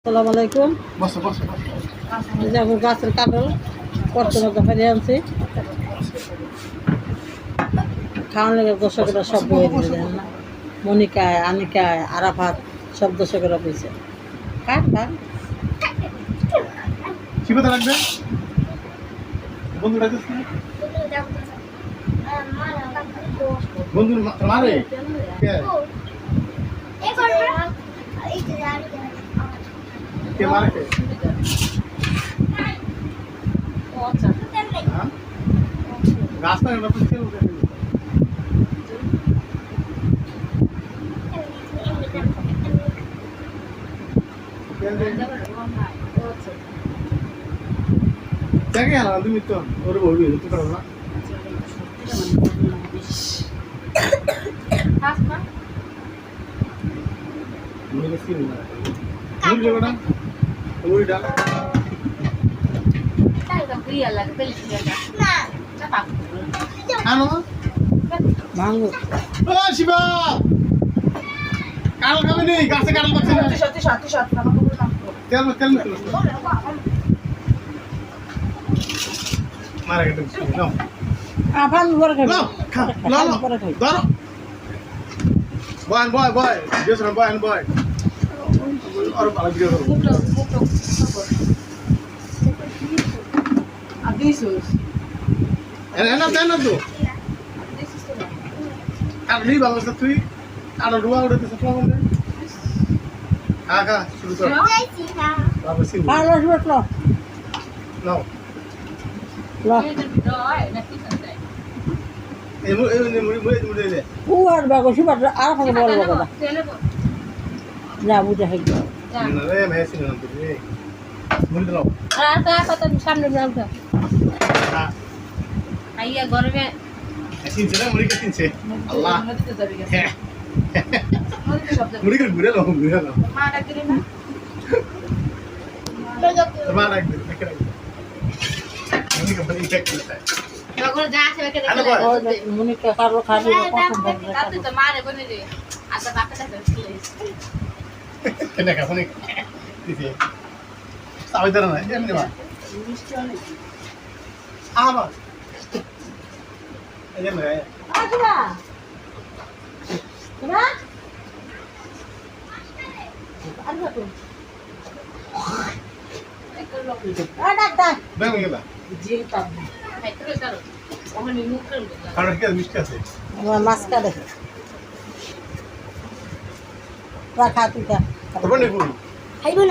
আসসালামু আলাইকুম। আমি গাছের কাঁঠাল করতে মতো ফেলে আনছি খাওয়ার লেগে দর্শকেরা সব বয়ে দিয়ে দেন না। মনিকায়, আনিকায়, আরাফাত সব দর্শকেরা পেয়েছে। কাট কাট কি কথা লাগবে বন্ধু ডাকছিস না বন্ধু মারে কে কে মারে কে রাস্তা না পুষতে হবে জায়গা না তুমি তো ওর বলবি তো করো না মুরগি সিন না মুরগি বড়া মুরগি ডাল আনো ভাঙো ও শিবা কাল খাবে নেই গাছে কাল করছে না তেল তেল মারা গেছে নাও আফান বড় খাবে নাও খা নাও বড় খাবে ধরো বয় জেসন বয় আর ভালো ভিডিও করো এনা তো আর নেই ভালো আছে তুই আর রুয়া উড়তে সব মনে আগা শুরু কর বাবা সিন ভালো শুট লো নাও লো এই মুড়ি দে ও আর বাগো শুট আর ফাকে বল বাগো না বুঝা হই না রে মেসি না তুই মুড়ি দাও আর তা কত সামনে যাও তো হ্যাঁ আইয়া গরমে তিনছে না মুড়ি কে তিনছে আল্লাহ নদীতে যাবি গা হ্যাঁ নদীতে শব্দ মুড়ি কে ঘুরে নাও মা ডাকলি না মা ডাক দে দেখে রাখ মুড়ি কে বলি চেক করতে যখন যা আছে ওকে আলো দেখে বয়। মনিকা কারো খাবে পছন্দ তাতে তো মারে বনে রে আচ্ছা বাপটা প্লিজ কেনে কা ফোনে দিতে সাবই ধরে না এমনি মা আবা এই যে মেয়ে আসবা না আরে তো ডাক্তার বেঙ্গল গেলা জিল পাব খাইতে চলো ওখানে মুখ করে আর কি মিষ্টি আছে আমার মাস্কা দেখে রাখা তুই তবে নেবো খাইব